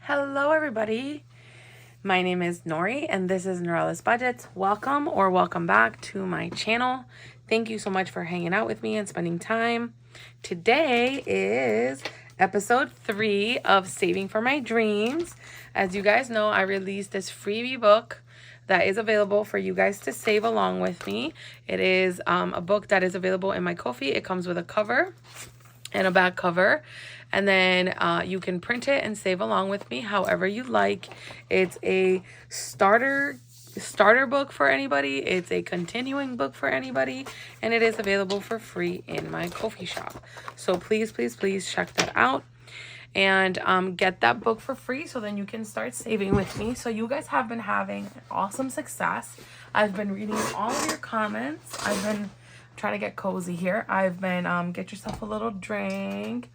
Hello everybody, my name is Nori and this is Norelis Budgets. Welcome or welcome back to my channel. Thank you so much for hanging out with me and spending time. Today is episode 3 of Saving for My Dreams. As you guys know, I released this freebie book that is available for you guys to save along with me. It is a book that is available in my Ko-fi. It comes with a cover and a back cover, and then you can print it and save along with me however you like. It's a starter book for anybody. It's a continuing book for anybody, and it is available for free in my Ko-fi shop. So please check that out and get that book for free so then you can start saving with me. So you guys have been having awesome success. I've been reading all of your comments. I've been trying to get cozy here. I've been get yourself a little drink,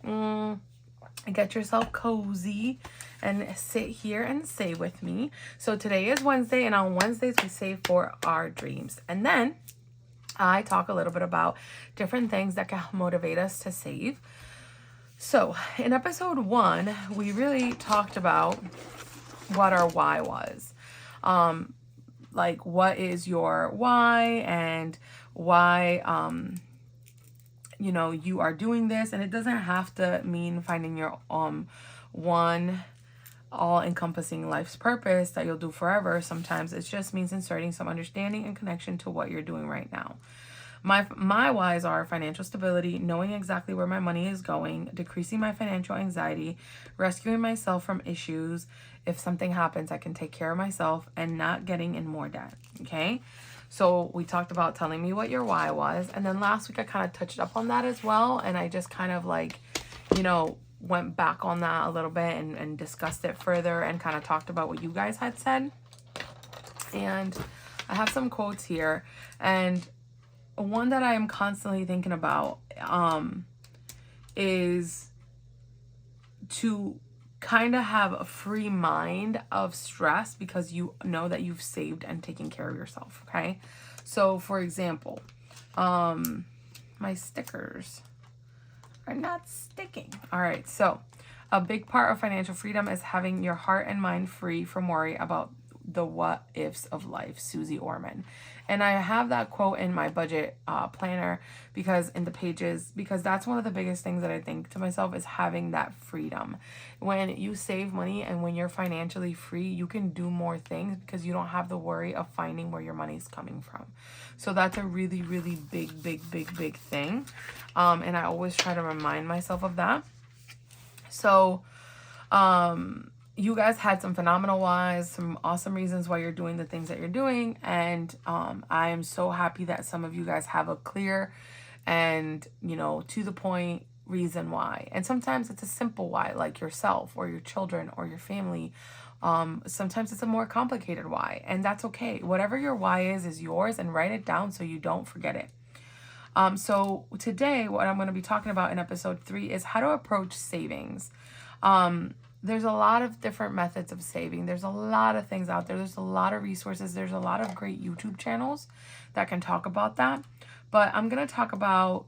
get yourself cozy and sit here and save with me. So today is Wednesday, and on Wednesdays we save for our dreams, and then I talk a little bit about different things that can motivate us to save. So in episode 1 we really talked about what our why was, like what is your why and why you are doing this. And it doesn't have to mean finding your one all-encompassing life's purpose that you'll do forever. Sometimes it just means inserting some understanding and connection to what you're doing right now. My whys are financial stability, knowing exactly where my money is going, decreasing my financial anxiety, rescuing myself from issues. If something happens, I can take care of myself, and not getting in more debt. Okay, so we talked about telling me what your why was, and then last week I kind of touched up on that as well, and I just kind of went back on that a little bit and discussed it further and kind of talked about what you guys had said. And I have some quotes here, and one that I am constantly thinking about is to kind of have a free mind of stress because you know that you've saved and taken care of yourself. Okay, so for example, my stickers are not sticking. All right, so a big part of financial freedom is having your heart and mind free from worry about the what ifs of life. Susie Orman. And I have that quote in my budget planner because that's one of the biggest things that I think to myself is having that freedom. When you save money and when you're financially free, you can do more things because you don't have the worry of finding where your money's coming from. So that's a really big thing. And I always try to remind myself of that. So you guys had some phenomenal whys, some awesome reasons why you're doing the things that you're doing. And I am so happy that some of you guys have a clear and, to the point reason why. And sometimes it's a simple why, like yourself or your children or your family. Sometimes it's a more complicated why, and that's okay. Whatever your why is yours, and write it down so you don't forget it. So today, what I'm going to be talking about in episode 3 is how to approach savings. There's a lot of different methods of saving. There's a lot of things out there. There's a lot of resources. There's a lot of great YouTube channels that can talk about that. But I'm going to talk about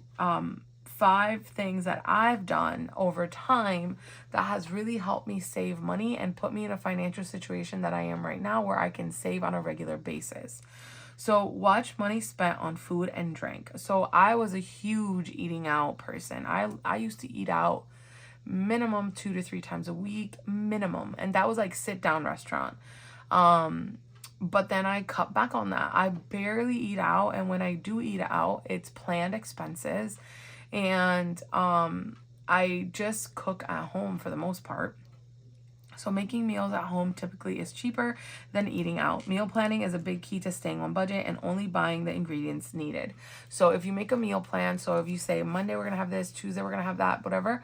5 things that I've done over time that has really helped me save money and put me in a financial situation that I am right now where I can save on a regular basis. So watch money spent on food and drink. So I was a huge eating out person. I used to eat out minimum 2 to 3 times a week, minimum. And that was like sit down restaurant. But then I cut back on that. I barely eat out. And when I do eat out, it's planned expenses. And I just cook at home for the most part. So making meals at home typically is cheaper than eating out. Meal planning is a big key to staying on budget and only buying the ingredients needed. So if you make a meal plan, so if you say Monday we're going to have this, Tuesday we're going to have that, whatever,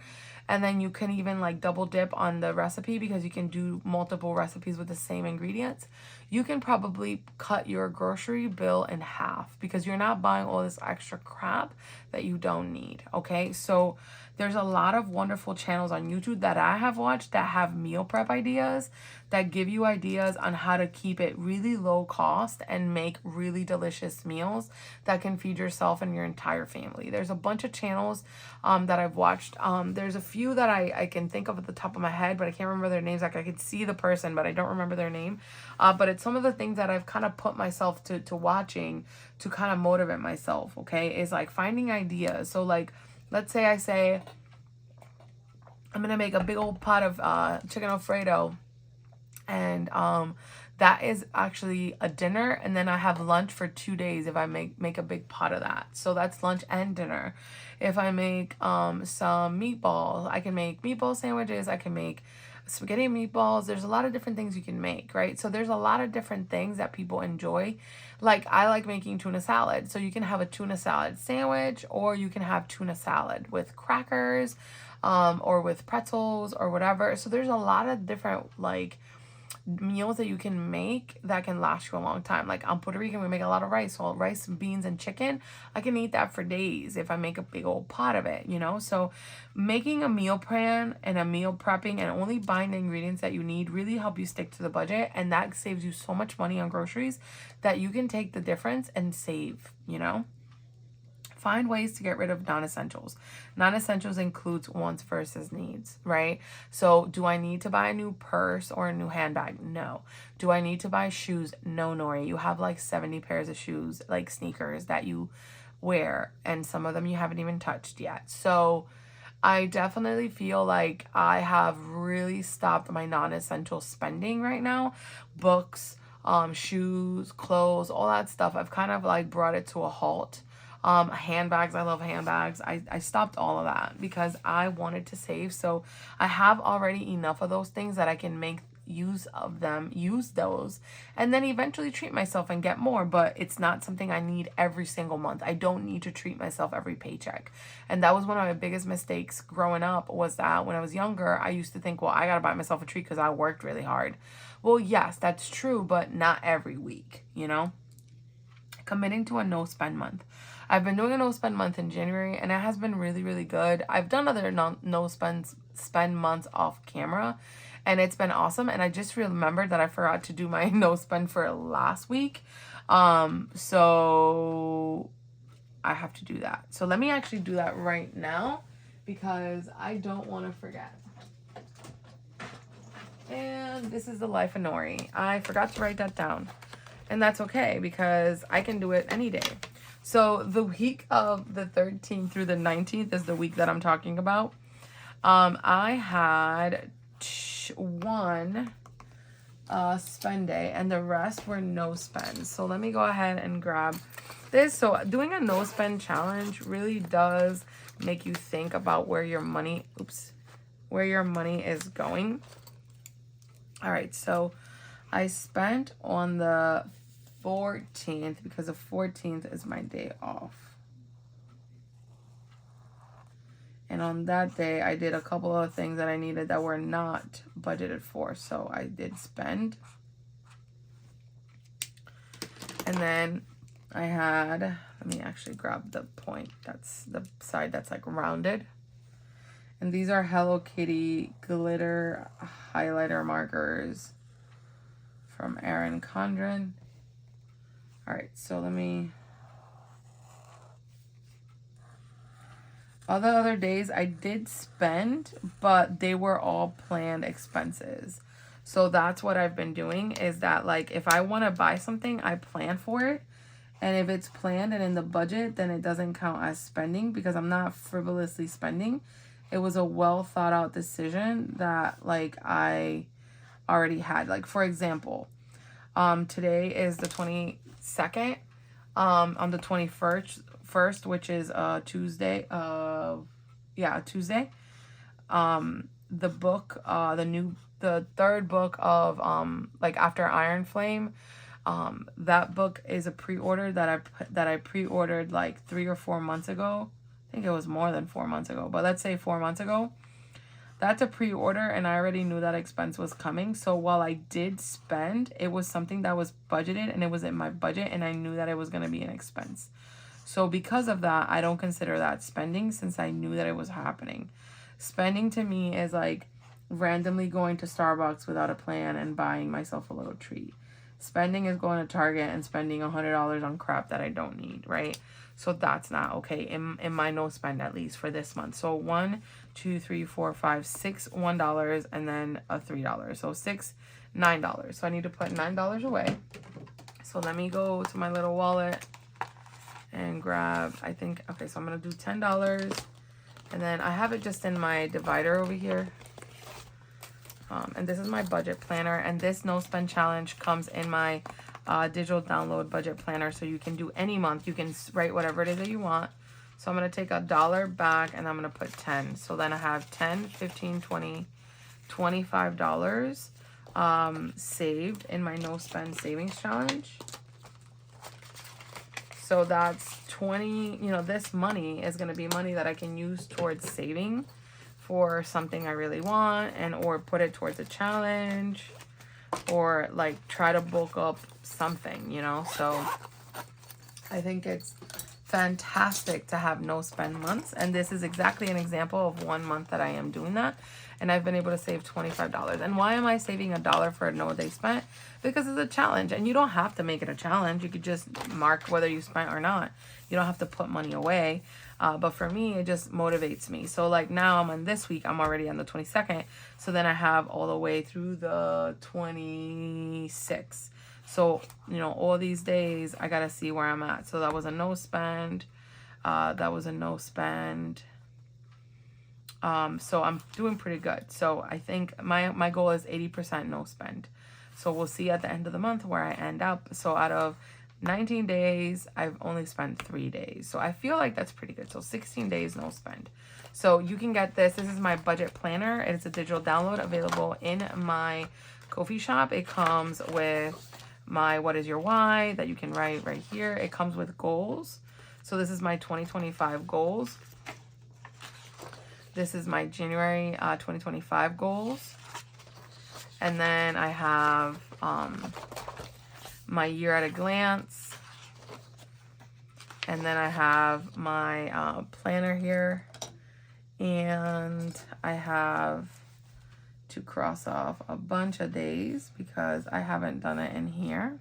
and then you can even like double dip on the recipe because you can do multiple recipes with the same ingredients. You can probably cut your grocery bill in half because you're not buying all this extra crap that you don't need. Okay, so There's a lot of wonderful channels on YouTube that I have watched that have meal prep ideas, that give you ideas on how to keep it really low cost and make really delicious meals that can feed yourself and your entire family. There's a bunch of channels that I've watched. There's a few that I can think of at the top of my head, but I can't remember their names. Like I could see the person, but I don't remember their name. But it's some of the things that I've kind of put myself to watching to kind of motivate myself, okay? Is like finding ideas. So like, let's say I say, I'm going to make a big old pot of chicken Alfredo. And that is actually a dinner, and then I have lunch for 2 days if I make a big pot of that. So that's lunch and dinner. If I make some meatballs, I can make meatball sandwiches, I can make spaghetti and meatballs. There's a lot of different things you can make, right? So there's a lot of different things that people enjoy. Like I like making tuna salad. So you can have a tuna salad sandwich, or you can have tuna salad with crackers, or with pretzels or whatever. So there's a lot of different like meals that you can make that can last you a long time. Like on Puerto Rican, we make a lot of rice. Well, rice, beans, and chicken, I can eat that for days if I make a big old pot of it, you know? So making a meal plan and a meal prepping and only buying the ingredients that you need really help you stick to the budget. And that saves you so much money on groceries that you can take the difference and save, you know? Find ways to get rid of non-essentials. Non-essentials includes wants versus needs, right? So do I need to buy a new purse or a new handbag? No. Do I need to buy shoes? No, Nori. You have like 70 pairs of shoes, like sneakers that you wear, and some of them you haven't even touched yet. So I definitely feel like I have really stopped my non-essential spending right now. Books, shoes, clothes, all that stuff. I've kind of like brought it to a halt. Handbags, I love handbags. I stopped all of that because I wanted to save. So I have already enough of those things that I can make use of them, use those, and then eventually treat myself and get more. But it's not something I need every single month. I don't need to treat myself every paycheck. And that was one of my biggest mistakes growing up, was that when I was younger, I used to think, well, I gotta buy myself a treat because I worked really hard. Well, yes, that's true, but not every week, you know? Committing to a no spend month. I've been doing a no spend month in January, and it has been really, really good. I've done other no spend months off camera, and it's been awesome. And I just remembered that I forgot to do my no spend for last week. So I have to do that. So let me actually do that right now because I don't want to forget. And this is the life of Nori. I forgot to write that down. And that's okay because I can do it any day. So the week of the 13th through the 19th is the week that I'm talking about. I had one spend day and the rest were no spends. So let me go ahead and grab this. So doing a no spend challenge really does make you think about where your money, where your money is going. All right, so I spent on the 14th because the 14th is my day off. And on that day, I did a couple of things that I needed that were not budgeted for. So I did spend. And then I had, let me actually grab the point. That's the side that's like rounded. And these are Hello Kitty glitter highlighter markers from Erin Condren. All right, so let me, all the other days I did spend, but they were all planned expenses. So that's what I've been doing, is that like if I want to buy something, I plan for it. And if it's planned and in the budget, then it doesn't count as spending because I'm not frivolously spending. It was a well thought out decision that like I already had. Like for example, today is the 22nd. On the 21st, which is Tuesday. Tuesday. The book, the third book of like After Iron Flame. That book is a pre-order that I pre-ordered like 3 or 4 months ago. I think it was more than 4 months ago, but let's say 4 months ago. That's a pre-order, and I already knew that expense was coming. So while I did spend, it was something that was budgeted, and it was in my budget, and I knew that it was going to be an expense. So because of that, I don't consider that spending since I knew that it was happening. Spending to me is like randomly going to Starbucks without a plan and buying myself a little treat. Spending is going to Target and spending $100 on crap that I don't need, right? So that's not okay in my no spend, at least for this month. So 1, 2, 3, 4, 5, 6 $1 and then a $3. So $6, $9. So I need to put $9 away. So let me go to my little wallet and grab, I think, okay, so I'm going to do $10. And then I have it just in my divider over here. And this is my budget planner. And this no spend challenge comes in my digital download budget planner. So you can do any month. You can write whatever it is that you want. So I'm going to take $1 back and I'm going to put 10. So then I have 10, 15, 20, $25 saved in my no spend savings challenge. So that's 20, you know, this money is going to be money that I can use towards saving for something I really want, and or put it towards a challenge, or like try to bulk up something, you know. So I think it's fantastic to have no spend months, and this is exactly an example of one month that I am doing that, and I've been able to save $25. And why am I saving $1 for a no day spent? Because it's a challenge, and you don't have to make it a challenge. You could just mark whether you spent or not. You don't have to put money away. But for me, it just motivates me. So like now I'm on this week, I'm already on the 22nd. So then I have all the way through the 26th. So, you know, all these days I got to see where I'm at. So that was a no spend. That was a no spend. So I'm doing pretty good. So I think my goal is 80% no spend. So we'll see at the end of the month where I end up. So out of 19 days, I've only spent 3 days. So I feel like that's pretty good. So 16 days, no spend. So you can get this. This is my budget planner. It's a digital download available in my Ko-fi shop. It comes with my what is your why that you can write right here. It comes with goals. So this is my 2025 goals. This is my January 2025 goals. And then I have my year at a glance. And then I have my planner here. And I have to cross off a bunch of days because I haven't done it in here.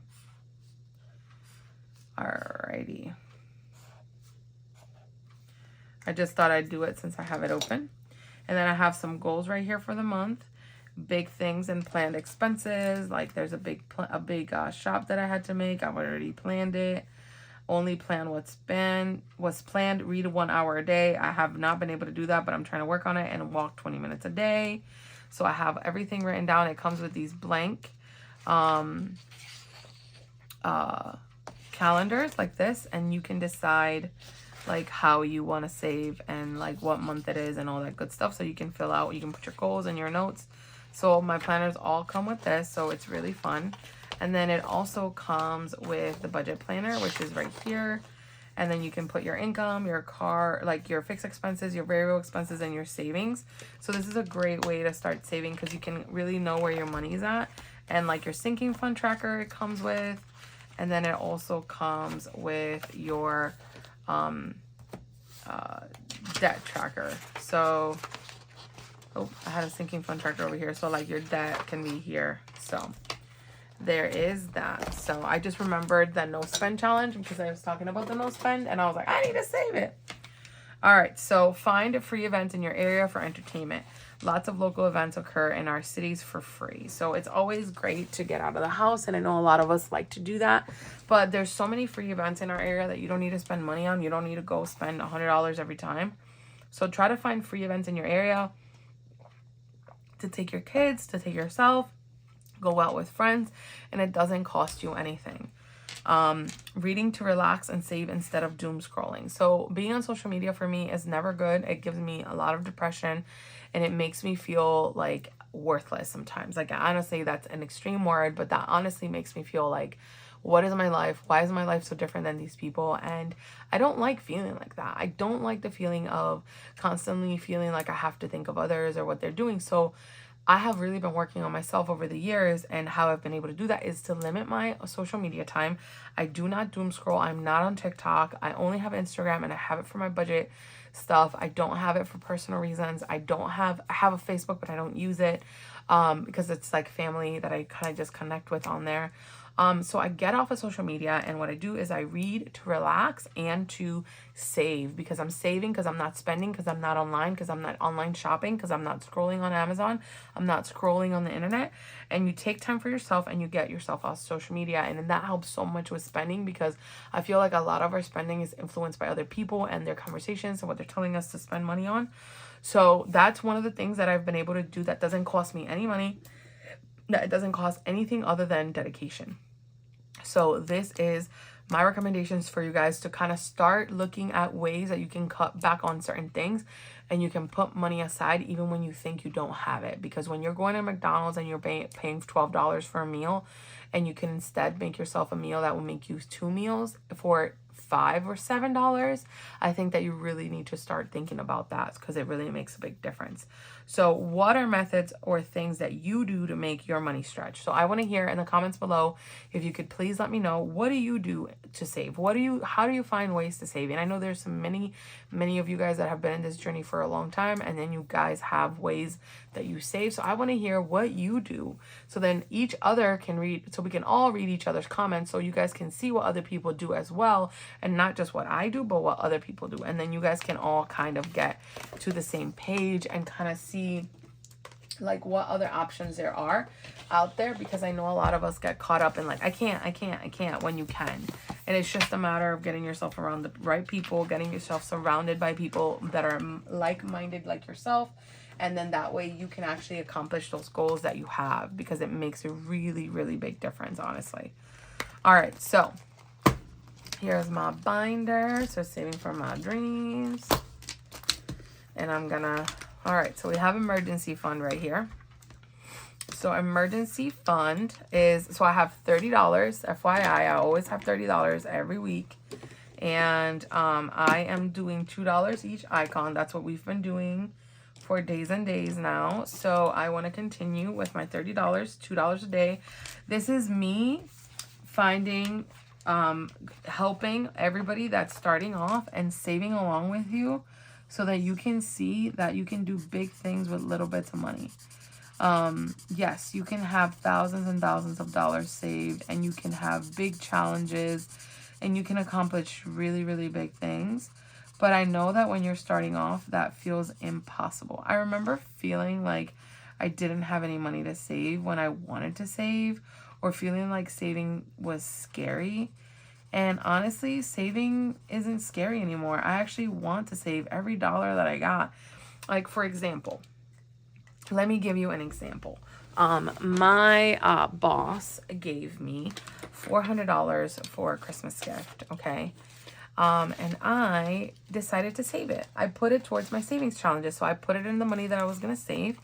Alrighty. I just thought I'd do it since I have it open. And then I have some goals right here for the month. Big things and planned expenses. Like there's a big shop that I had to make. I've already planned it. Only plan what's planned. Read 1 hour a day. I have not been able to do that, but I'm trying to work on it, and walk 20 minutes a day. So I have everything written down. It comes with these blank calendars like this, and you can decide like how you want to save and like what month it is and all that good stuff. So you can fill out, you can put your goals and your notes. So my planners all come with this, so it's really fun. And then it also comes with the budget planner, which is right here. And then you can put your income, your car, like your fixed expenses, your variable expenses, and your savings. So this is a great way to start saving because you can really know where your money is at. And like your sinking fund tracker it comes with. And then it also comes with your debt tracker. So, oh, I had a sinking fund tracker over here. So like your debt can be here. So there is that. So I just remembered the no spend challenge because I was talking about the no spend and I was like, I need to save it. All right. So find free events in your area for entertainment. Lots of local events occur in our cities for free. So it's always great to get out of the house. And I know a lot of us like to do that, but there's so many free events in our area that you don't need to spend money on. You don't need to go spend $100 every time. So try to find free events in your area to take your kids, to take yourself, go out with friends, and it doesn't cost you anything. Reading to relax and save instead of doom scrolling. So being on social media for me is never good. It gives me a lot of depression and it makes me feel like worthless sometimes. Like honestly, that's an extreme word, but that honestly makes me feel like, what is my life? Why is my life so different than these people? And I don't like feeling like that. I don't like the feeling of constantly feeling like I have to think of others or what they're doing. So I have really been working on myself over the years, and how I've been able to do that is to limit my social media time. I do not doom scroll. I'm not on TikTok. I only have Instagram, and I have it for my budget stuff. I don't have it for personal reasons. I have a Facebook, but I don't use it because it's like family that I kind of just connect with on there. So I get off of social media, and what I do is I read to relax and to save, because I'm saving, because I'm not spending, because I'm not online, because I'm not online shopping, because I'm not scrolling on Amazon, I'm not scrolling on the internet. And you take time for yourself and you get yourself off social media, and then that helps so much with spending, because I feel like a lot of our spending is influenced by other people and their conversations and what they're telling us to spend money on. So that's one of the things that I've been able to do that doesn't cost me any money, that it doesn't cost anything other than dedication. So this is my recommendations for you guys to kind of start looking at ways that you can cut back on certain things, and you can put money aside even when you think you don't have it. Because when you're going to McDonald's and you're paying $12 for a meal, and you can instead make yourself a meal that will make you 2 meals for $5 or $7, I think that you really need to start thinking about that, because it really makes a big difference. So what are methods or things that you do to make your money stretch? So I want to hear in the comments below, if you could please let me know, what do you do to save? How do you find ways to save? And I know there's some many of you guys that have been in this journey for a long time, and then you guys have ways that you save. So I want to hear what you do, so then each other can read, so we can all read each other's comments, so you guys can see what other people do as well, and not just what I do, but what other people do. And then you guys can all kind of get to the same page and kind of see like what other options there are out there, because I know a lot of us get caught up in like, I can't, when you can. And it's just a matter of getting yourself around the right people, getting yourself surrounded by people that are like-minded like yourself. And then that way you can actually accomplish those goals that you have, because it makes a really, really big difference, honestly. All right, so here's my binder. So saving for my dreams. And I'm gonna, all right, so we have emergency fund right here. So emergency fund is, so I have $30, FYI, I always have $30 every week. And I am doing $2 each icon. That's what we've been doing for days and days now. So I want to continue with my $30, $2 a day. This is me finding, helping everybody that's starting off and saving along with you, so that you can see that you can do big things with little bits of money. Yes, you can have thousands and thousands of dollars saved, and you can have big challenges, and you can accomplish really, really big things. But I know that when you're starting off, that feels impossible. I remember feeling like I didn't have any money to save when I wanted to save, or feeling like saving was scary. And honestly, saving isn't scary anymore. I actually want to save every dollar that I got. Like, for example, let me give you an example. My boss gave me $400 for a Christmas gift, okay? And I decided to save it. I put it towards my savings challenges. So I put it in the money that I was going to save.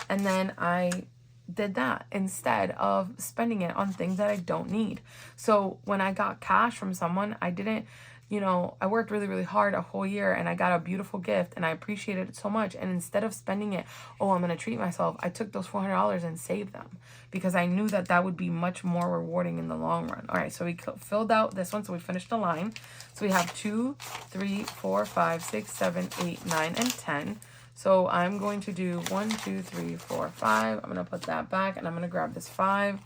And then I did that instead of spending it on things that I don't need. So when I got cash from someone, I didn't, you know, I worked really, really hard a whole year, and I got a beautiful gift, and I appreciated it so much. And instead of spending it, oh, I'm going to treat myself, I took those $400 and saved them, because I knew that that would be much more rewarding in the long run. All right, so we filled out this one. So we finished the line. So we have 2, 3, 4, 5, 6, 7, 8, 9, and 10. So I'm going to do 1, 2, 3, 4, 5. I'm going to put that back, and I'm going to grab this 5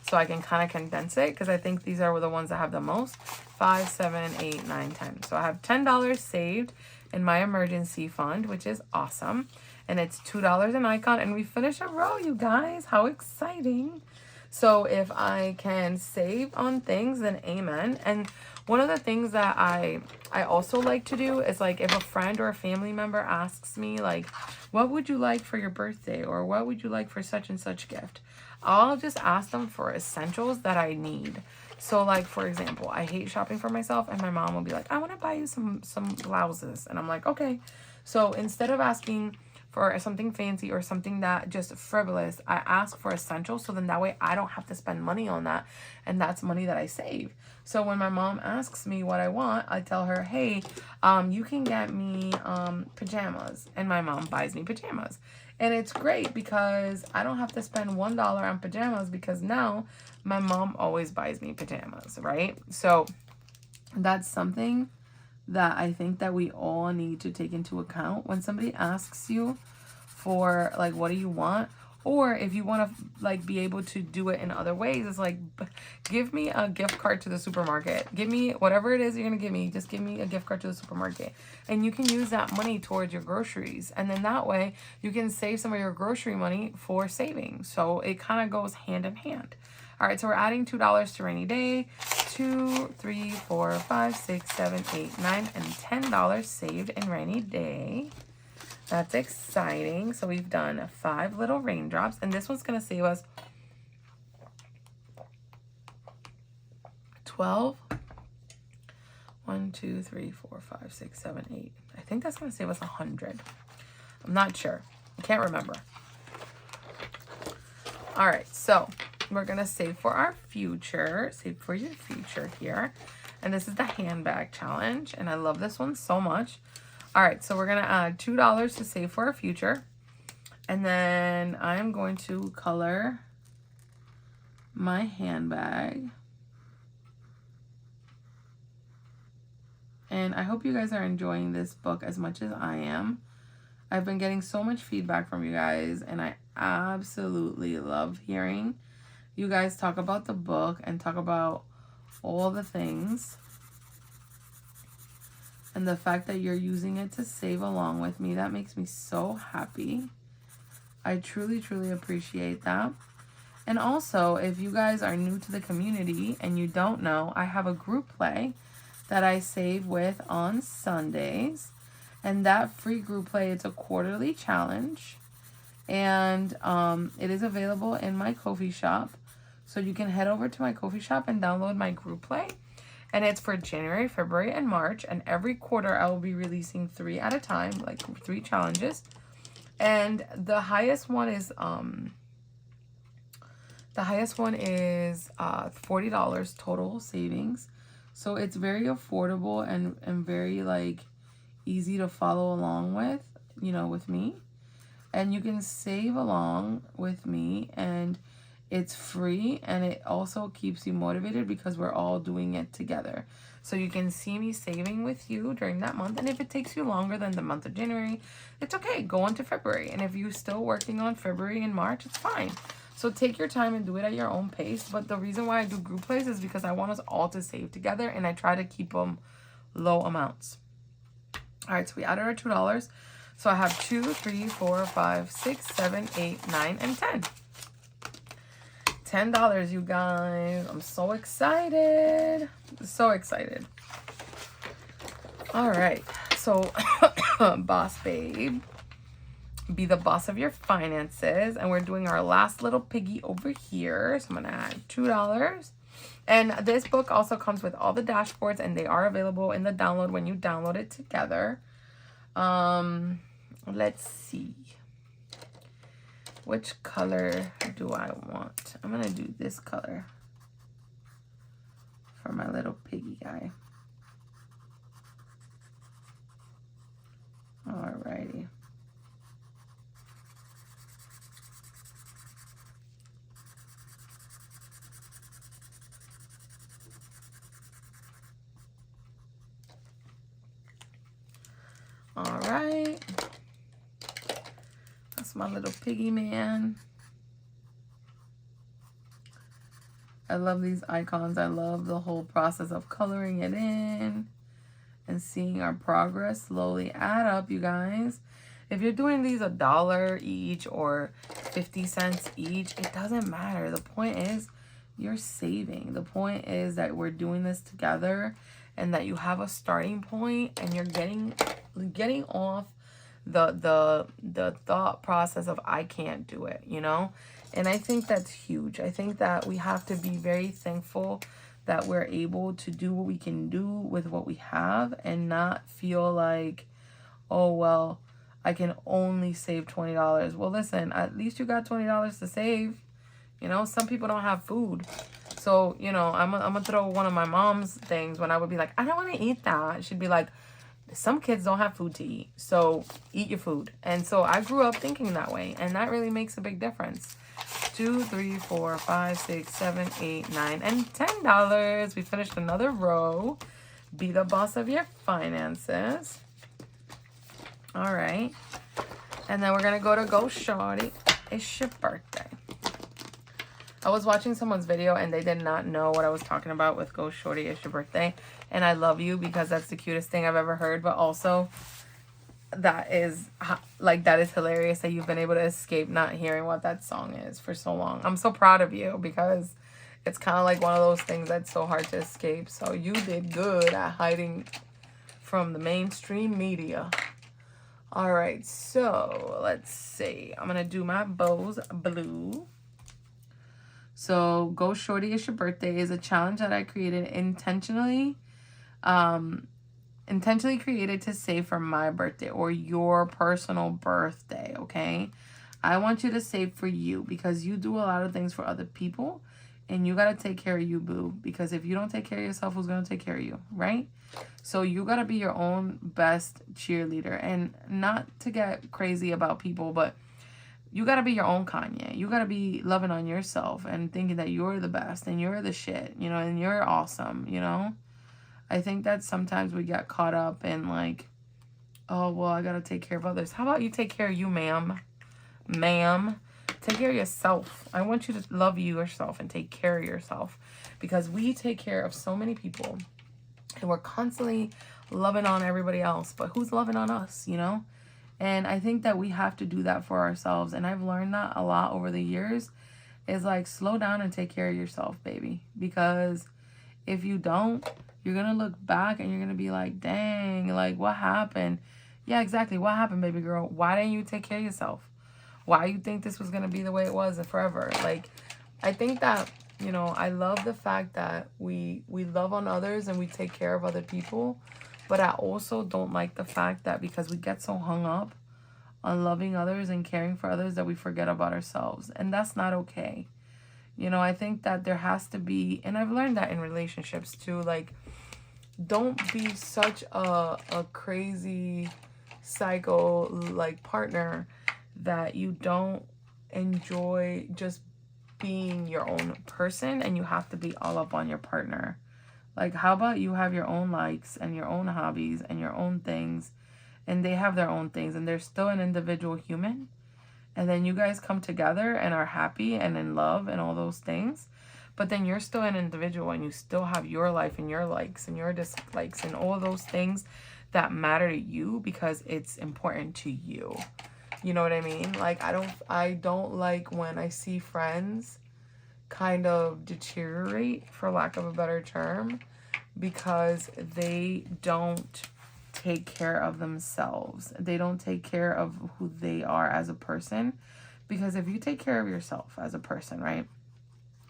so I can kind of condense it, because I think these are the ones that have the most. 5, 7, 8, 9, 10. So I have $10 saved in my emergency fund, which is awesome. And it's $2 an icon, and we finish a row, you guys. How exciting. So if I can save on things, then amen. And one of the things that I also like to do is, like, if a friend or a family member asks me, like, what would you like for your birthday, or what would you like for such and such gift, I'll just ask them for essentials that I need. So, like, for example, I hate shopping for myself, and my mom will be like, I want to buy you some blouses. And I'm like, okay. So instead of asking for something fancy or something that just frivolous, I ask for essentials. So then that way I don't have to spend money on that. And that's money that I save. So when my mom asks me what I want, I tell her, hey, you can get me pajamas. And my mom buys me pajamas. And it's great because I don't have to spend $1 on pajamas because now my mom always buys me pajamas, right? So that's something that I think that we all need to take into account when somebody asks you for like, what do you want? Or if you want to like be able to do it in other ways, it's like, give me a gift card to the supermarket. Give me whatever it is you're going to give me. Just give me a gift card to the supermarket. And you can use that money towards your groceries. And then that way you can save some of your grocery money for saving. So it kind of goes hand in hand. All right, so we're adding $2 to rainy day. 2, 3, 4, 5, 6, 7, 8, 9, and $10 saved in rainy day. That's exciting. So we've done 5 little raindrops, and this one's going to save us 12. 1, 2, 3, 4, 5, 6, 7, 8. I think that's going to save us 100. I'm not sure. I can't remember. All right, so we're going to save for our future. Save for your future here. And this is the handbag challenge, and I love this one so much. All right, so we're going to add $2 to save for our future. And then I'm going to color my handbag. And I hope you guys are enjoying this book as much as I am. I've been getting so much feedback from you guys, and I absolutely love hearing you guys talk about the book and talk about all the things. And the fact that you're using it to save along with me, that makes me so happy. I truly, truly appreciate that. And also, if you guys are new to the community and you don't know, I have a group play that I save with on Sundays. And that free group play, it's a quarterly challenge. And it is available in my Ko-fi shop. So you can head over to my Ko-fi shop and download my group play. And it's for January, February, and March. And every quarter I will be releasing 3 at a time, like 3 challenges. And the highest one is $40 total savings. So it's very affordable and very like easy to follow along with, you know, with me. And you can save along with me, and it's free, and it also keeps you motivated because we're all doing it together. So you can see me saving with you during that month. And if it takes you longer than the month of January, it's okay. Go on to February. And if you're still working on February and March, it's fine. So take your time and do it at your own pace. But the reason why I do group plays is because I want us all to save together, and I try to keep them low amounts. All right, so we added our $2. So I have 2, 3, 4, 5, 6, 7, 8, 9, and 10. $10, you guys. I'm so excited. So excited. All right. So, boss babe, be the boss of your finances. And we're doing our last little piggy over here. So I'm going to add $2. And this book also comes with all the dashboards, and they are available in the download when you download it together. Let's see. Which color do I want? I'm going to do this color for my little piggy guy. Alrighty. Alright. That's my little piggy man. I love these icons. I love the whole process of coloring it in and seeing our progress slowly add up, you guys. If you're doing these $1 each or 50 cents each, it doesn't matter. The point is you're saving. The point is that we're doing this together, and that you have a starting point, and you're getting off the thought process of I can't do it, you know. And I think that's huge. I think that we have to be very thankful that we're able to do what we can do with what we have, and not feel like, oh well, I can only save $20. Well, listen, at least you got $20 to save. You know, some people don't have food. So, you know, I'm gonna throw one of my mom's things when I would be like, I don't want to eat that. She'd be like, some kids don't have food to eat, so eat your food. And so I grew up thinking that way, and that really makes a big difference. 2, 3, 4, 5, 6, 7, 8, 9, and $10. We finished another row. Be the boss of your finances. All right. And then we're going to go to Go Shorty. It's your birthday. I was watching someone's video and they did not know what I was talking about with Go Shorty, It's Your Birthday. And I love you because that's the cutest thing I've ever heard. But also, that is hilarious that you've been able to escape not hearing what that song is for so long. I'm so proud of you because it's kind of like one of those things that's so hard to escape. So you did good at hiding from the mainstream media. All right, so let's see. I'm going to do my bows blue. So Go Shorty, It's Your Birthday is a challenge that I created intentionally created to save for my birthday or your personal birthday, okay? I want you to save for you because you do a lot of things for other people and you got to take care of you, boo, because if you don't take care of yourself, who's going to take care of you, right? So you got to be your own best cheerleader, and not to get crazy about people, but you got to be your own Kanye. You got to be loving on yourself and thinking that you're the best and you're the shit, you know, and you're awesome, you know? I think that sometimes we get caught up in like, oh, well, I got to take care of others. How about you take care of you, ma'am? Ma'am, take care of yourself. I want you to love yourself and take care of yourself because we take care of so many people and we're constantly loving on everybody else. But who's loving on us, you know? And I think that we have to do that for ourselves. And I've learned that a lot over the years is like, slow down and take care of yourself, baby. Because if you don't, you're going to look back and you're going to be like, dang, like what happened? Yeah, exactly. What happened, baby girl? Why didn't you take care of yourself? Why you think this was going to be the way it was forever? Like, I think that, you know, I love the fact that we love on others and we take care of other people. But I also don't like the fact that because we get so hung up on loving others and caring for others that we forget about ourselves. And that's not okay. You know, I think that there has to be, and I've learned that in relationships too, like, don't be such a crazy psycho, like, partner that you don't enjoy just being your own person and you have to be all up on your partner. Like, how about you have your own likes and your own hobbies and your own things, and they have their own things, and they're still an individual human, and then you guys come together and are happy and in love and all those things, but then you're still an individual and you still have your life and your likes and your dislikes and all those things that matter to you because it's important to you. You know what I mean? Like, I don't like when I see friends kind of deteriorate, for lack of a better term, because they don't take care of themselves. They don't take care of who they are as a person. Because if you take care of yourself as a person, right,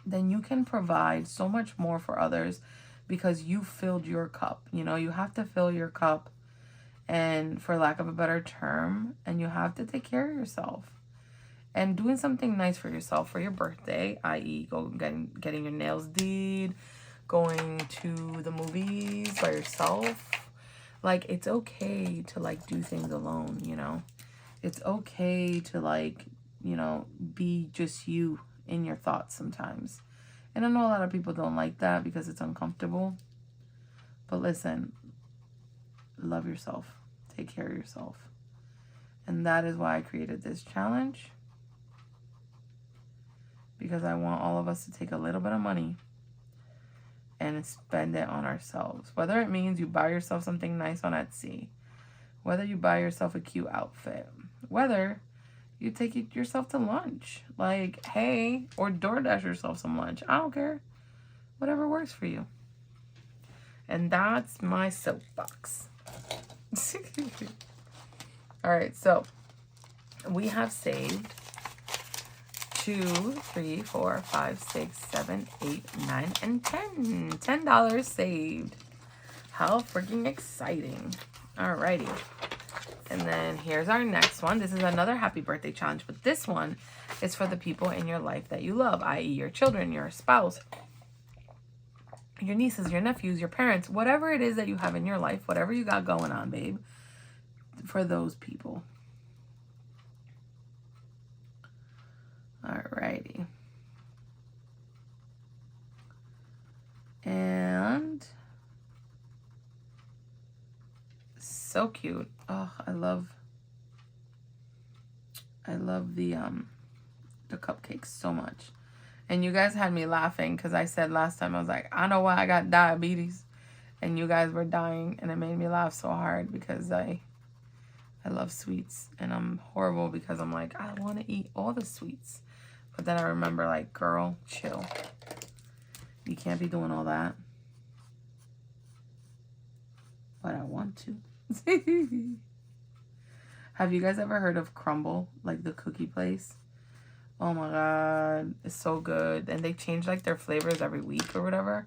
then you can provide so much more for others because you filled your cup. You know, you have to fill your cup, and for lack of a better term, and you have to take care of yourself. And doing something nice for yourself for your birthday, i.e. getting your nails did, going to the movies by yourself. Like, it's okay to, like, do things alone, you know? It's okay to, like, you know, be just you in your thoughts sometimes. And I know a lot of people don't like that because it's uncomfortable. But listen, love yourself. Take care of yourself. And that is why I created this challenge. Because I want all of us to take a little bit of money and spend it on ourselves. Whether it means you buy yourself something nice on Etsy, whether you buy yourself a cute outfit, whether you take yourself to lunch, like, hey, or DoorDash yourself some lunch. I don't care. Whatever works for you. And that's my soapbox. All right, so we have saved 2, 3, 4, 5, 6, 7, 8, 9, and 10. $10 saved. How freaking exciting. Alrighty. And then here's our next one. This is another happy birthday challenge, but this one is for the people in your life that you love, i.e. your children, your spouse, your nieces, your nephews, your parents, whatever it is that you have in your life, whatever you got going on, babe, for those people. Alrighty. And so cute. Oh, I love the cupcakes so much. And you guys had me laughing because I said last time, I was like, I know why I got diabetes. And you guys were dying, and it made me laugh so hard because I love sweets, and I'm horrible because I'm like, I want to eat all the sweets. But then I remember, like, girl, chill. You can't be doing all that. But I want to. Have you guys ever heard of Crumble, like the cookie place? Oh my god, it's so good. And they change like their flavors every week or whatever.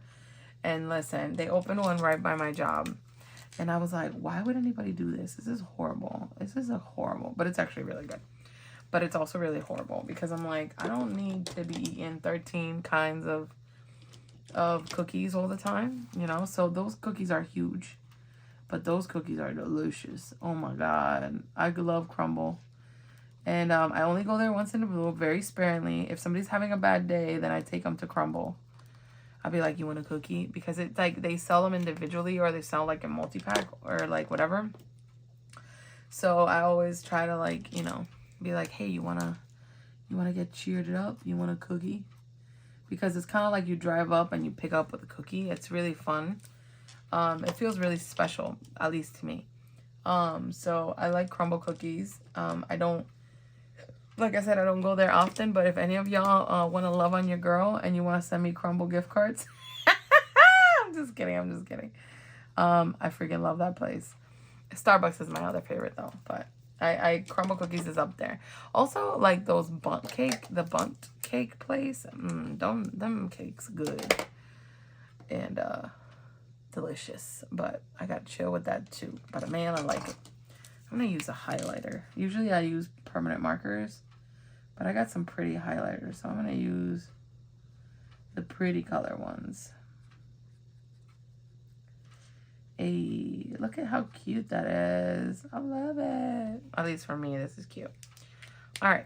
And listen, they opened one right by my job. And I was like, why would anybody do this? This is horrible. This is horrible. But it's actually really good. But it's also really horrible because I'm like, I don't need to be eating 13 kinds of cookies all the time, you know? So those cookies are huge. But those cookies are delicious. Oh my god. I love Crumble. And I only go there once in a blue, very sparingly. If somebody's having a bad day, then I take them to Crumble. I'll be like, you want a cookie? Because it's like they sell them individually or they sell like a multi-pack or like whatever. So I always try to like, you know, be like, hey, you wanna get cheered up? You want a cookie? Because it's kind of like you drive up and you pick up with a cookie. It's really fun. It feels really special, at least to me. So I like Crumble cookies. I don't, like I said, I don't go there often, but if any of y'all want to love on your girl and you want to send me Crumble gift cards, I'm just kidding. I freaking love that place. Starbucks is my other favorite though, but I Crumble cookies is up there. Also, like those bundt cake place. Them cakes good and delicious, but I got to chill with that too. But man, I like it. I'm gonna use a highlighter. Usually I use permanent markers, but I got some pretty highlighters, so I'm gonna use the pretty color ones. Hey, look at how cute that is. I love it. At least for me, this is cute. All right.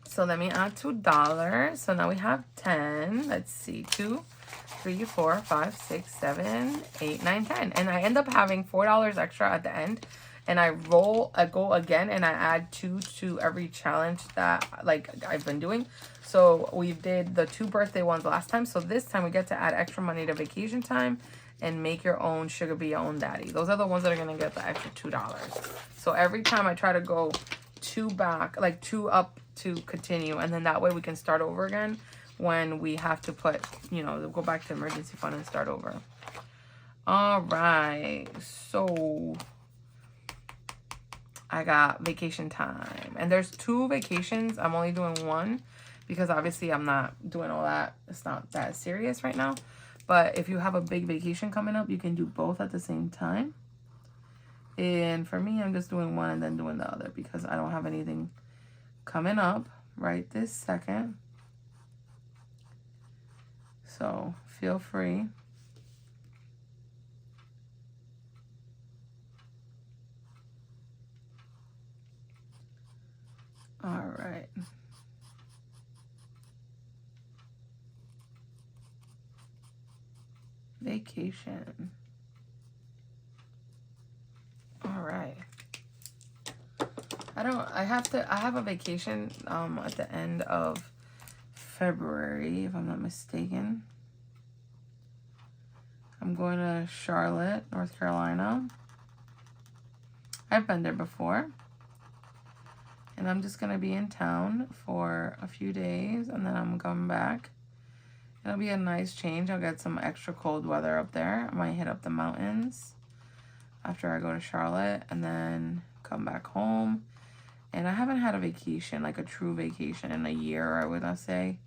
So let me add $2. So now we have 10. Let's see, 2, 3, 4, 5, 6, 7, 8, 9, 10. And I end up having $4 extra at the end. And I go again and I add 2 to every challenge that like I've been doing. So we did the 2 birthday ones last time. So this time we get to add extra money to vacation time and make your own sugar, be your own daddy. Those are the ones that are gonna get the extra $2. So every time I try to go 2 back, like 2 up to continue, and then that way we can start over again when we have to put, you know, go back to emergency fund and start over. All right, so I got vacation time, and there's 2 vacations. I'm only doing 1 because obviously I'm not doing all that. It's not that serious right now. But if you have a big vacation coming up, you can do both at the same time. And for me, I'm just doing 1 and then doing the other because I don't have anything coming up right this second. So feel free. All right. Vacation. All right. I have a vacation at the end of February, if I'm not mistaken. I'm going to Charlotte, North Carolina. I've been there before. And I'm just going to be in town for a few days, and then I'm coming back. It'll be a nice change. I'll get some extra cold weather up there. I might hit up the mountains after I go to Charlotte and then come back home. And I haven't had a vacation, like a true vacation, in a year, I would say.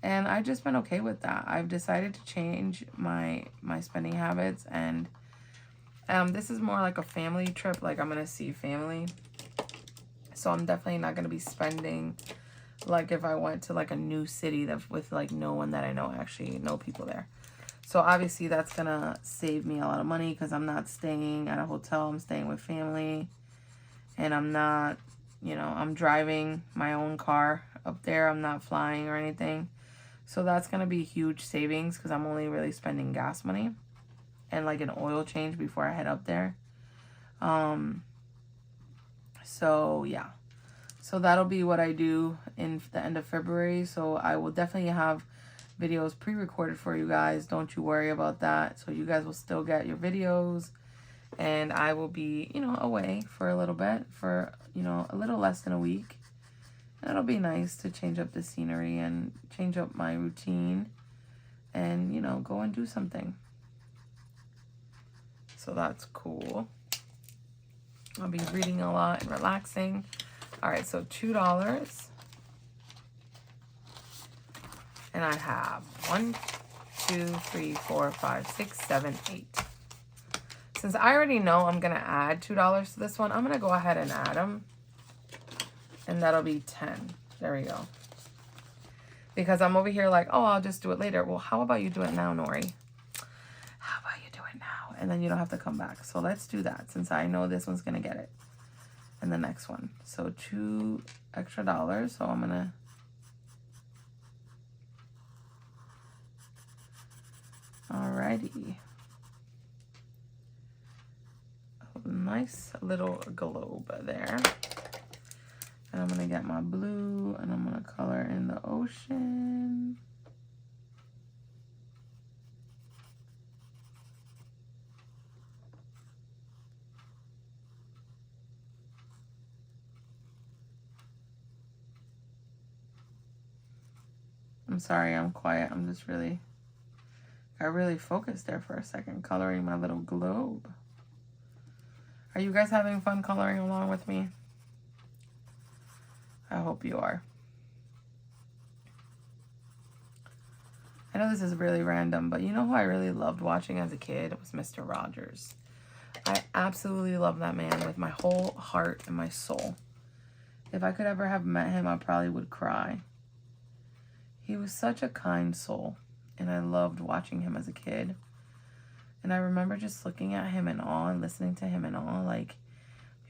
And I've just been okay with that. I've decided to change my spending habits, and This is more like a family trip. Like, I'm going to see family. So I'm definitely not going to be spending like if I went to like a new city that with like no one that I know, actually no people there. So obviously that's going to save me a lot of money because I'm not staying at a hotel. I'm staying with family. And I'm not, you know, I'm driving my own car up there. I'm not flying or anything. So that's going to be huge savings because I'm only really spending gas money and like an oil change before I head up there. So yeah. So that'll be what I do in the end of February. So I will definitely have videos pre-recorded for you guys. Don't you worry about that. So you guys will still get your videos. And I will be, you know, away for a little bit, for, you know, a little less than a week. And it'll be nice to change up the scenery and change up my routine and, you know, go and do something. So that's cool. I'll be reading a lot and relaxing. All right, so $2. And I have 1, 2, 3, 4, 5, 6, 7, 8. Since I already know I'm going to add $2 to this one, I'm going to go ahead and add them. And that'll be 10. There we go. Because I'm over here like, oh, I'll just do it later. Well, how about you do it now, Nori? How about you do it now? And then you don't have to come back. So let's do that since I know this one's going to get it. And the next one. So $2 extra. So I'm going to... Alrighty. Nice little globe there. And I'm going to get my blue and I'm going to color in the ocean. I'm sorry, I'm quiet. I'm just really, I really focused there for a second, coloring my little globe. Are you guys having fun coloring along with me? I hope you are. I know this is really random, but you know who I really loved watching as a kid? It was Mr. Rogers. I absolutely love that man with my whole heart and my soul. If I could ever have met him, I probably would cry. He was such a kind soul, and I loved watching him as a kid. And I remember just looking at him in awe and listening to him in awe, like,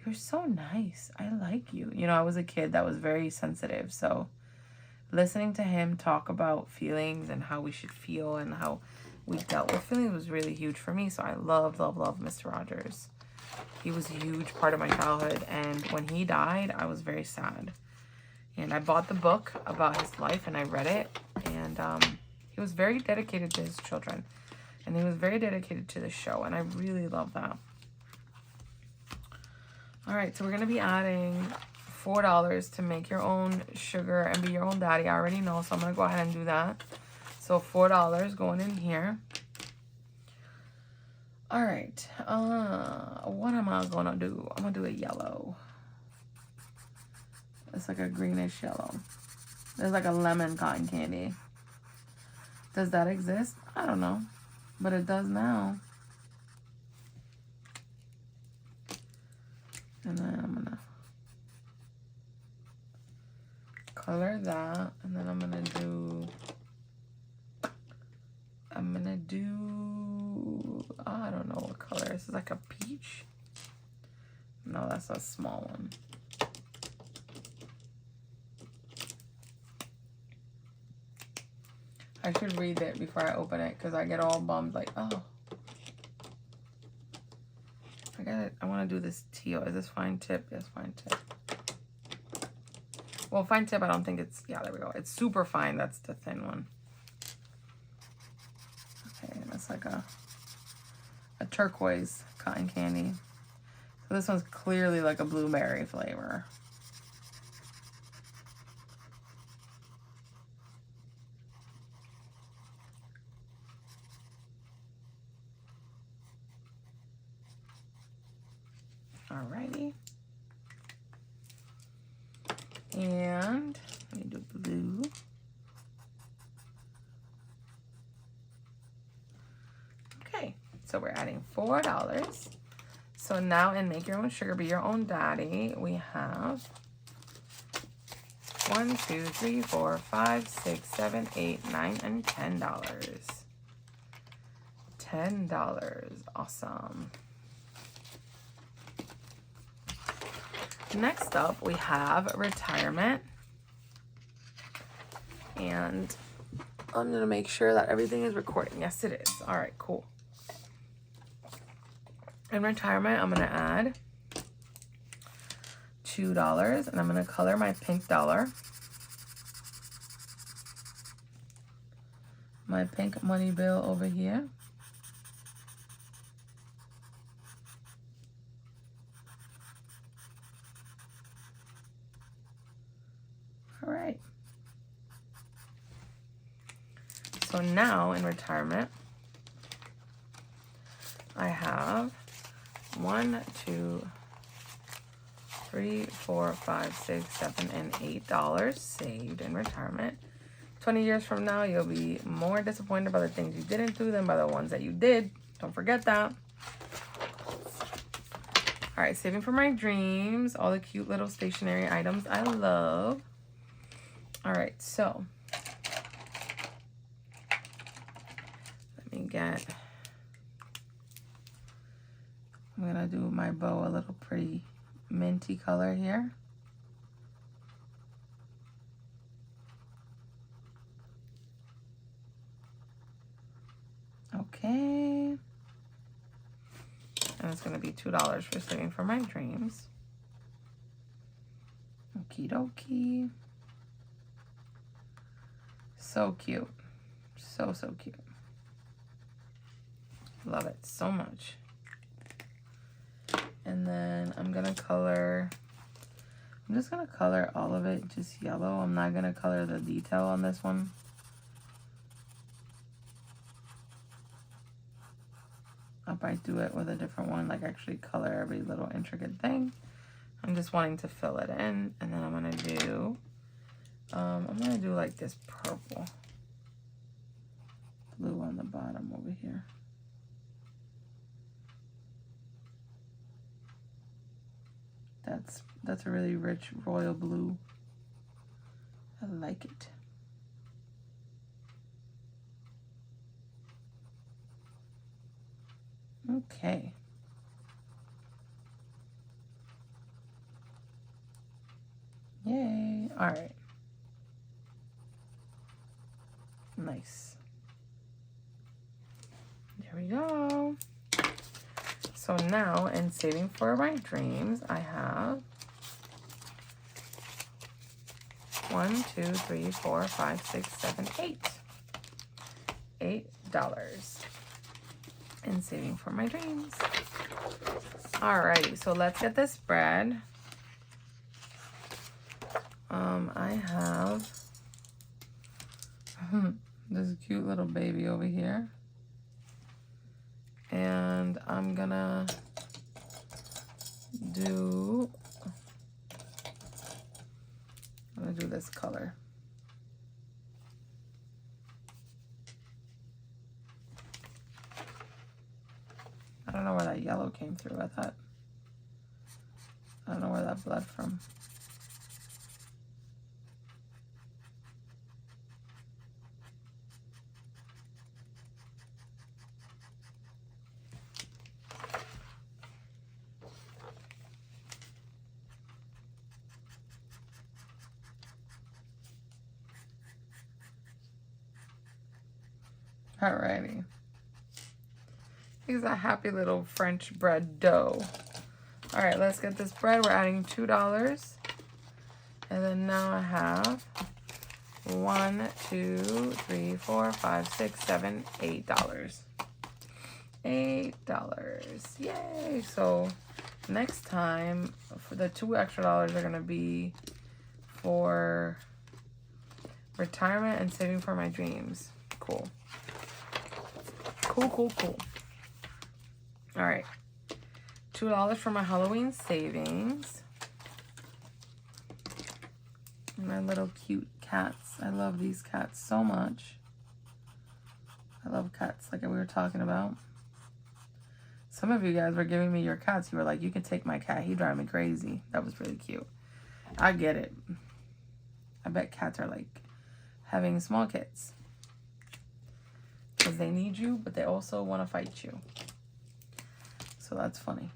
you're so nice. I like you. You know, I was a kid that was very sensitive, so listening to him talk about feelings and how we should feel and how we dealt with feelings was really huge for me. So I love, love, love Mr. Rogers. He was a huge part of my childhood, and when he died, I was very sad. And I bought the book about his life, and I read it, and he was very dedicated to his children. And he was very dedicated to the show, and I really love that. All right, so we're going to be adding $4 to make your own sugar and be your own daddy. I already know, so I'm going to go ahead and do that. So $4 going in here. All right, what am I going to do? I'm going to do a yellow. It's like a greenish yellow. There's like a lemon cotton candy. Does that exist? I don't know. But it does now. And then I'm gonna color that. And then I'm gonna do, I don't know what color. This is like a peach. No, that's a small one. I should read it before I open it because I get all bummed like, oh. I got it. I want to do this teal. Is this fine tip? Yes, fine tip. Well, fine tip, I don't think it's, yeah, there we go. It's super fine. That's the thin one. Okay, and that's like a turquoise cotton candy. So this one's clearly like a blueberry flavor. Alrighty. And let me do blue. Okay, so we're adding $4. So now in Make Your Own Sugar, Be Your Own Daddy, we have 1, 2, 3, 4, 5, 6, 7, 8, 9, and $10. $10. Awesome. Next up, we have Retirement. And I'm going to make sure that everything is recording. Yes, it is. All right, cool. In Retirement, I'm going to add $2, and I'm going to color my pink dollar. My pink money bill over here. All right. So now in Retirement, I have 1, 2, 3, 4, 5, 6, 7, and $8 saved in Retirement. 20 years from now, you'll be more disappointed by the things you didn't do than by the ones that you did. Don't forget that. All right, saving for my dreams. All the cute little stationery items I love. All right, so let me get, I'm gonna do my bow a little pretty minty color here. Okay. And it's gonna be $2 for saving for my dreams. Okie dokie. So cute. So, so cute. Love it so much. And then I'm gonna color, I'm just gonna color all of it just yellow. I'm not gonna color the detail on this one. I might do it with a different one, like actually color every little intricate thing. I'm just wanting to fill it in, and then I'm gonna do like this purple blue on the bottom over here. That's a really rich royal blue. I like it. Okay. Yay. All right. Nice. There we go. So now in saving for my dreams, I have 1, 2, 3, 4, 5, 6, 7, 8. $8 in saving for my dreams. Alrighty, so let's get this spread. I have this cute little baby over here. And I'm gonna do this color. I don't know where that yellow came through. I don't know where that bled from. Alrighty. He's a happy little French bread dough. Alright, let's get this bread. We're adding $2. And then now I have 1, 2, 3, 4, 5, 6, 7, $8. $8. Yay! So next time, for the $2 extra are gonna be for retirement and saving for my dreams. Cool. Cool, cool, cool. All right. $2 for my Halloween savings. My little cute cats. I love these cats so much. I love cats like we were talking about. Some of you guys were giving me your cats. You were like, you can take my cat. He drive me crazy. That was really cute. I get it. I bet cats are like having small kids. Because they need you, but they also want to fight you. So that's funny.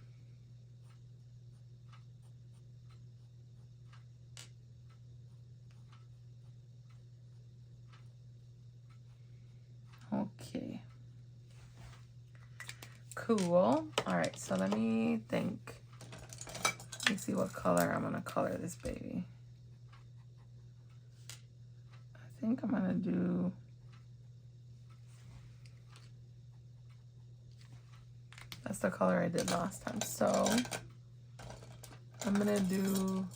Okay. Cool. Alright, so let me think. Let me see what color I'm going to color this baby. I think I'm going to do... That's the color I did last time. So I'm going to do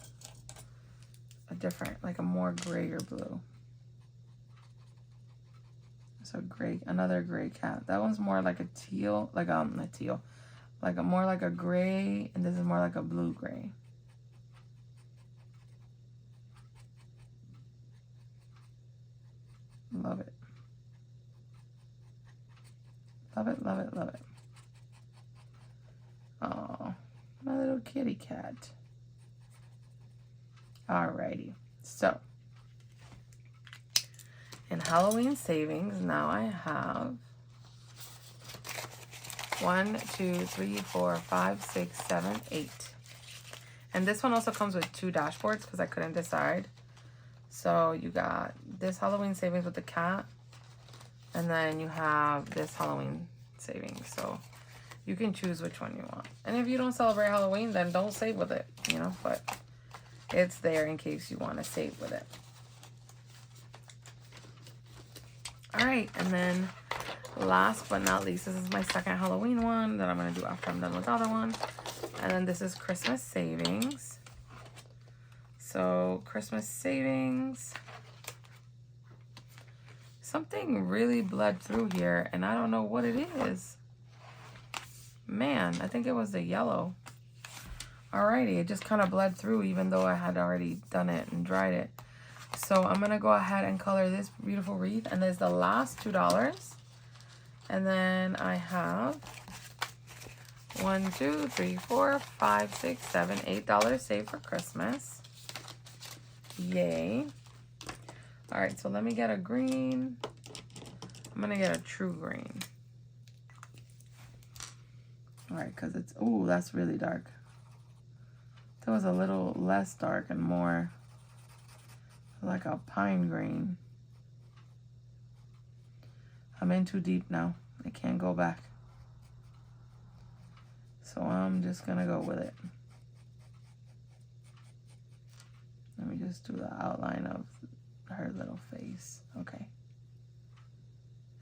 a different, like a more grayer blue. So gray, another gray cat. That one's more like a teal, like not teal, like a more like a gray, and this is more like a blue gray. Love it. Love it, love it, love it. Oh, my little kitty cat. Alrighty, so in Halloween savings, now I have 1, 2, 3, 4, 5, 6, 7, 8. And this one also comes with 2 dashboards because I couldn't decide. So you got this Halloween savings with the cat, and then you have this Halloween savings. So you can choose which one you want. And if you don't celebrate Halloween, then don't save with it, you know, but it's there in case you want to save with it. All right, and then last but not least, this is my second Halloween one that I'm going to do after I'm done with the other one. And then this is Christmas savings. So Christmas savings. Something really bled through here, and I don't know what it is. Man, I think it was the yellow. Alrighty, it just kind of bled through even though I had already done it and dried it. So I'm going to go ahead and color this beautiful wreath. And there's the last $2. And then I have 1, 2, 3, 4, 5, 6, 7, $8 saved for Christmas. Yay. Alright, so let me get a green. I'm going to get a true green. Alright, because it's... Ooh, that's really dark. That was a little less dark and more like a pine green. I'm in too deep now. I can't go back. So I'm just gonna go with it. Let me just do the outline of her little face. Okay.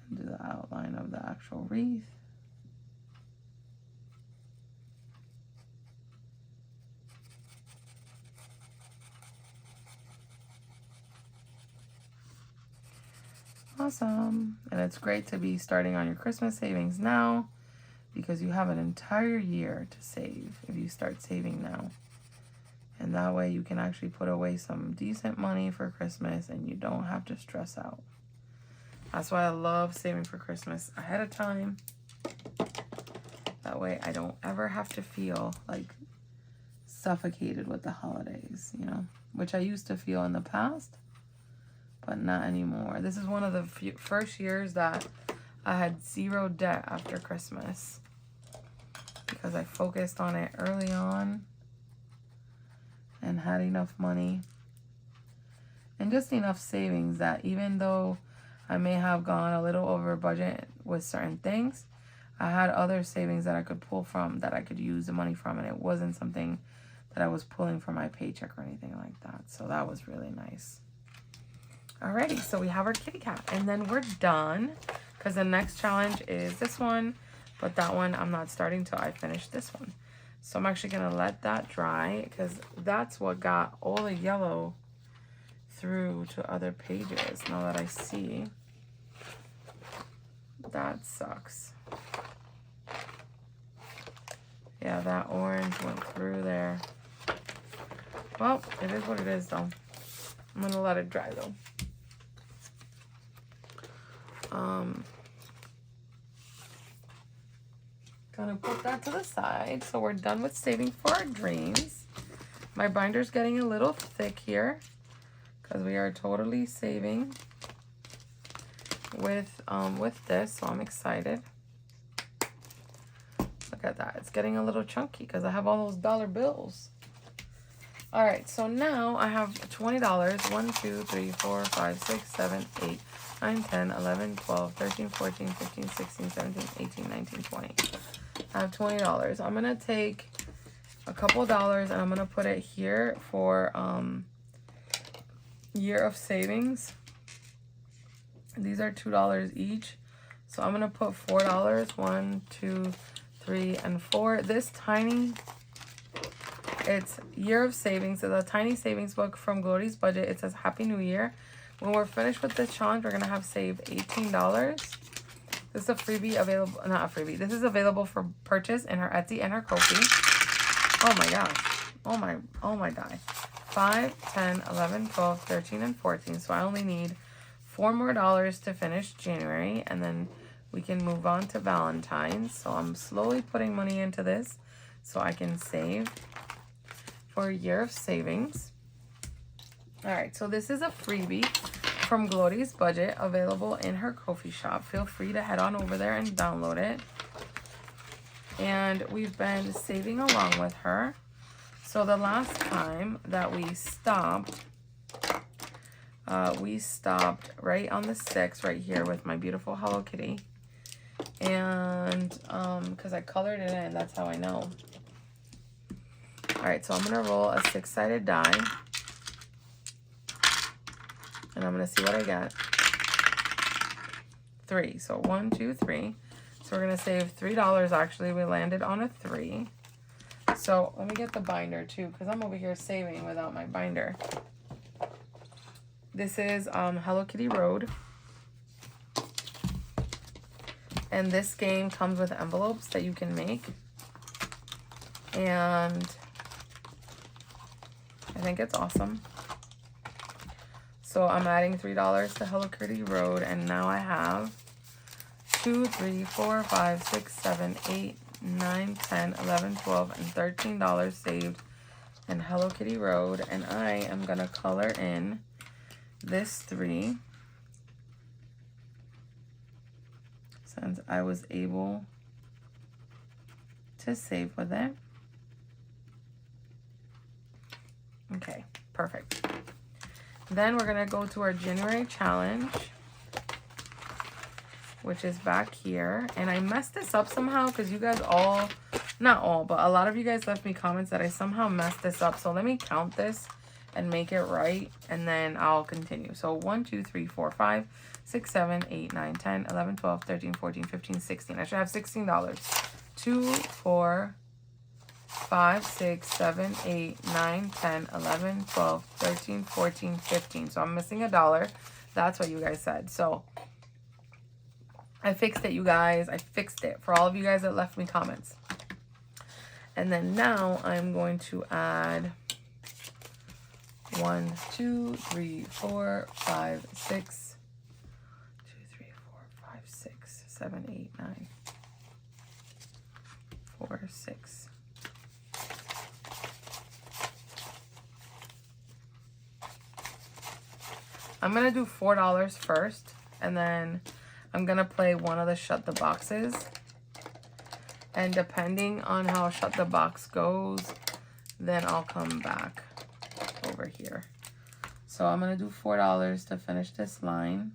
And do the outline of the actual wreath. Awesome. And it's great to be starting on your Christmas savings now because you have an entire year to save if you start saving now. And that way you can actually put away some decent money for Christmas and you don't have to stress out. That's why I love saving for Christmas ahead of time. That way I don't ever have to feel like suffocated with the holidays, you know, which I used to feel in the past. But not anymore. This is one of the first years that I had 0 debt after Christmas because I focused on it early on and had enough money and just enough savings that even though I may have gone a little over budget with certain things, I had other savings that I could pull from, that I could use the money from, and it wasn't something that I was pulling from my paycheck or anything like that. So that was really nice. Alrighty, so we have our kitty cat, and then we're done because the next challenge is this one, but that one I'm not starting till I finish this one. So I'm actually gonna let that dry because that's what got all the yellow through to other pages. Now that I see, that sucks. Yeah, that orange went through there. Well, it is what it is though. I'm gonna let it dry though. Gonna put that to the side. So we're done with saving for our dreams. My binder's getting a little thick here because we are totally saving with this, so I'm excited. Look at that. It's getting a little chunky because I have all those dollar bills. All right, so now I have $20. 1, 2, 3, 4, 5, 6, 7, 8, 9, 10, 11, 12, 13, 14, 15, 16, 17, 18, 19, 20. I have $20. I'm gonna take a couple dollars and I'm gonna put it here for year of savings. These are $2 each, so I'm gonna put $4. 1, 2, 3, and 4. This tiny, it's year of savings. It's a tiny savings book from Glory's Budget. It says Happy New Year. When we're finished with this challenge, we're gonna have saved $18. This is a freebie available, not a freebie. This is available for purchase in her Etsy and her Ko-fi. Oh my gosh. Oh my God. 5, 10, 11, 12, 13, and 14. So I only need $4 more to finish January, and then we can move on to Valentine's. So I'm slowly putting money into this so I can save for a year of savings. All right, so this is a freebie from Glory's Budget, available in her Ko-fi shop. Feel free to head on over there and download it. And we've been saving along with her. So the last time that we stopped right on the 6th right here with my beautiful Hello Kitty. And because I colored it in, that's how I know. All right, so I'm gonna roll a 6-sided die. And I'm gonna see what I get. 3. So 1, 2, 3. So we're gonna save $3. Actually, we landed on a 3. So let me get the binder too, because I'm over here saving without my binder. This is Hello Kitty Road. And this game comes with envelopes that you can make. And I think it's awesome. So I'm adding $3 to Hello Kitty Road, and now I have 2, 3, 4, 5, 6, 7, 8, 9, 10, 11, 12, and $13 saved in Hello Kitty Road. And I am gonna color in this 3 since I was able to save with it. Okay, perfect. Then we're gonna go to our January challenge, which is back here. And I messed this up somehow because you guys all, not all, but a lot of you guys left me comments that I somehow messed this up. So let me count this and make it right, and then I'll continue. So 1, 2, 3, 4, 5, 6, 7, 8, 9, 10, 11, 12, 13, 14, 15, 16. I should have $16. 2, 4, 5, 6, 7, 8, 9, 10, 11, 12, 13, 14, 15. So I'm missing $1. That's what you guys said. So I fixed it, you guys. I fixed it for all of you guys that left me comments. And then now I'm going to add 1, 2, 3, 4, 5, 6, 2, 3, 4, 5, 6, 7, 8, 9, 4, 6. I'm going to do $4 first, and then I'm going to play one of the Shut the Boxes. And depending on how Shut the Box goes, then I'll come back over here. So I'm going to do $4 to finish this line.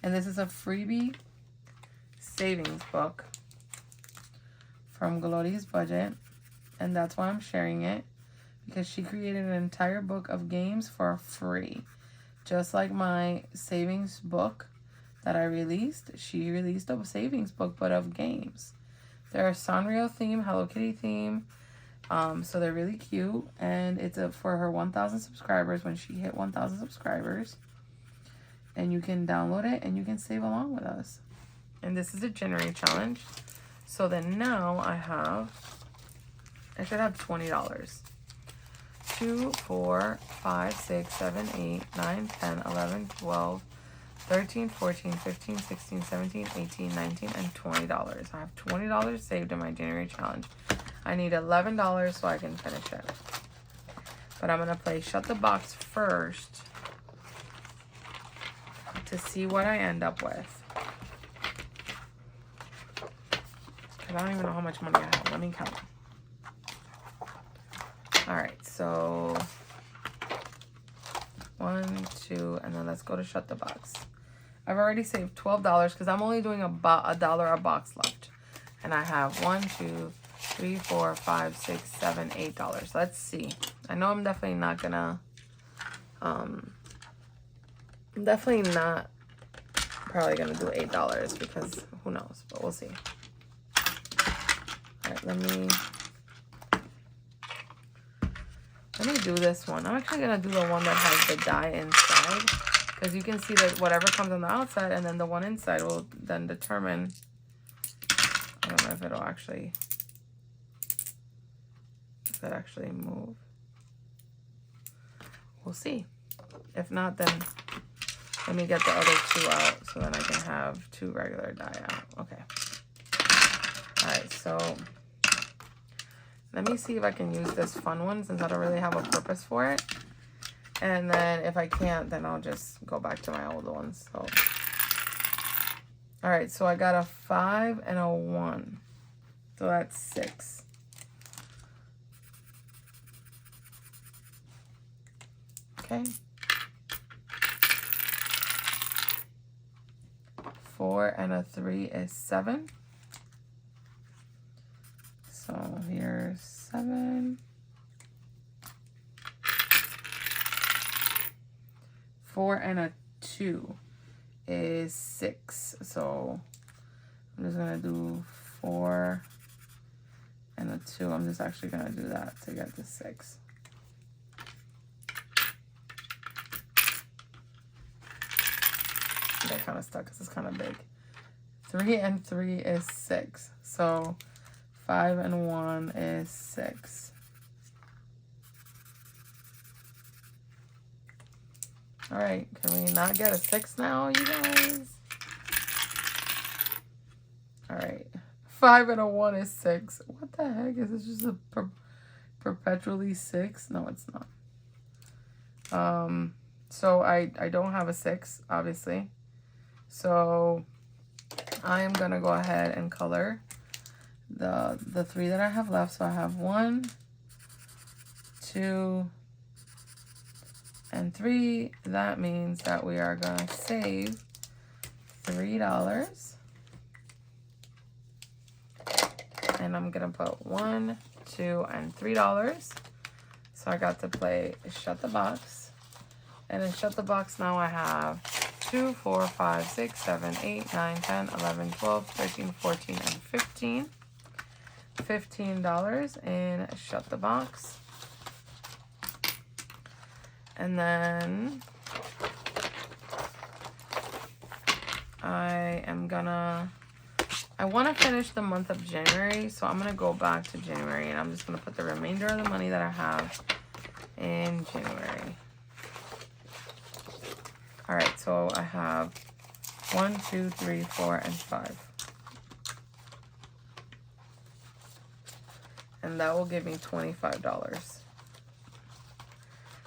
And this is a freebie savings book from Glory's Budget. And that's why I'm sharing it, because she created an entire book of games for free. Just like my savings book that I released, she released a savings book, but of games. They're a Sanrio theme, Hello Kitty theme. So they're really cute. And it's for her 1,000 subscribers when she hit 1,000 subscribers. And you can download it and you can save along with us. And this is a January challenge. So then now I should have $20. 2, 4, 5, 6, 7, 8, 9, 10, 11, 12, 13, 14, 15, 16, 17, 18, 19, and $20. I have $20 saved in my January challenge. I need $11 so I can finish it. But I'm going to play Shut the Box first to see what I end up with. Because I don't even know how much money I have. Let me count. Alright, so 1, 2, and then let's go to Shut the Box. I've already saved $12 because I'm only doing $1 a box left. And I have 1, 2, 3, 4, 5, 6, 7, $8. Let's see. I know I'm definitely not gonna I'm definitely not probably gonna do $8 because who knows, but we'll see. Alright, let me do this one. I'm actually gonna do the one that has the die inside, because you can see that whatever comes on the outside and then the one inside will then determine. I don't know if it'll actually, does that actually move? We'll see. If not, then let me get the other two out so then I can have 2 regular die out. Okay. Alright, so let me see if I can use this fun one since I don't really have a purpose for it. And then if I can't, then I'll just go back to my old ones. So, alright, so I got a 5 and a 1. So that's 6. Okay. 4 and a 3 is 7. So here's 7. 4 and a 2 is 6. So I'm just gonna do 4 and a 2. I'm just actually gonna do that to get to 6. I got kind of stuck because it's kind of big. 3 and 3 is 6. So 5 and 1 is 6. All right, can we not get a 6 now, you guys? All right, 5 and a 1 is 6. What the heck? Is this just a perpetually 6? No, it's not. So I don't have a 6, obviously. So I am gonna go ahead and color the 3 that I have left. So I have 1, 2, and 3. That means that we are gonna save $3. And I'm gonna put 1, 2, and $3. So I got to play Shut the Box. And in Shut the Box now I have 2, 4, 5, 6, 7, 8, 9, 10, 11, 12, 13, 14, and 15. $15 in Shut the Box. And then I want to finish the month of January, so I'm going to go back to January and I'm just going to put the remainder of the money that I have in January. All right, so I have 1, 2, 3, 4, and 5. And that will give me $25.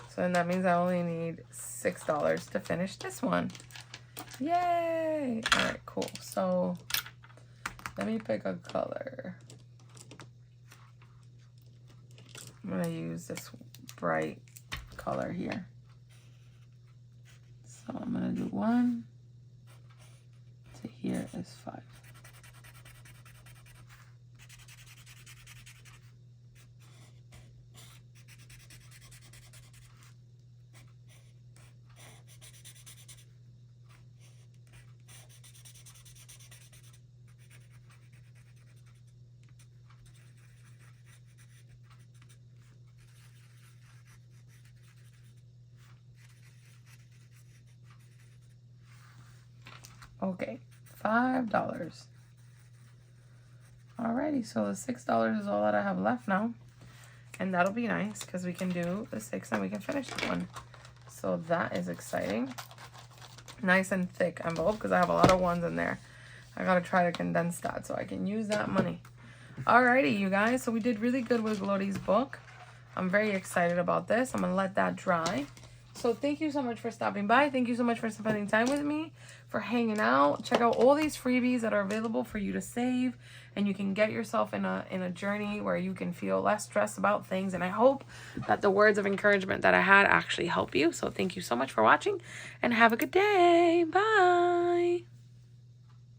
So then that means I only need $6 to finish this one. Yay! All right, cool. So let me pick a color. I'm gonna use this bright color here. So I'm gonna do 1 to here is 5. Okay, $5. Alrighty, so the $6 is all that I have left now. And that'll be nice because we can do the 6 and we can finish the one. So that is exciting. nice and thick envelope because I have a lot of ones in there. I gotta try to condense that so I can use that money. Alrighty, you guys. So we did really good with Glori's book. I'm very excited about this. I'm gonna let that dry. So thank you so much for stopping by. Thank you so much for spending time with me, for hanging out. Check out all these freebies that are available for you to save, and you can get yourself in a journey where you can feel less stressed about things. And I hope that the words of encouragement that I had actually help you. So thank you so much for watching, and have a good day. Bye.